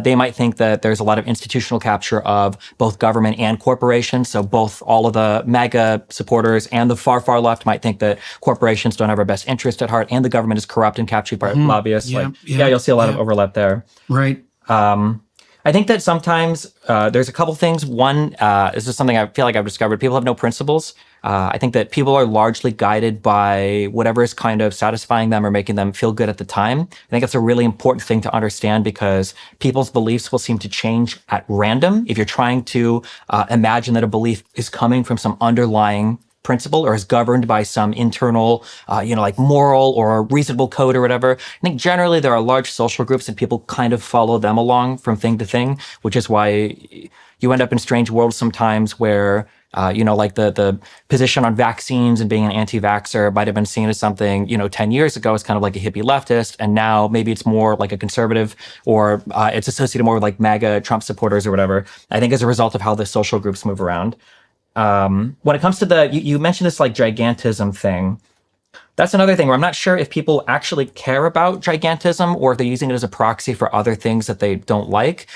They might think that there's a lot of institutional capture of both government and corporations. So both all of the MAGA supporters and the far, far left might think that corporations don't have our best interest at heart and the government is corrupt and captured by lobbyists. You'll see a lot of overlap there. Right. I think that sometimes there's a couple things. One, this is something I feel like I've discovered. People have no principles. I think that people are largely guided by whatever is kind of satisfying them or making them feel good at the time. I think that's a really important thing to understand because people's beliefs will seem to change at random. If you're trying to imagine that a belief is coming from some underlying principle or is governed by some internal, like moral or reasonable code or whatever. I think generally there are large social groups and people kind of follow them along from thing to thing, which is why you end up in strange worlds sometimes where, like the position on vaccines and being an anti-vaxxer might have been seen as something, 10 years ago as kind of like a hippie leftist. And now maybe it's more like a conservative or it's associated more with like MAGA Trump supporters or whatever. I think as a result of how the social groups move around. When it comes to you mentioned this like gigantism thing. That's another thing where I'm not sure if people actually care about gigantism or if they're using it as a proxy for other things that they don't like.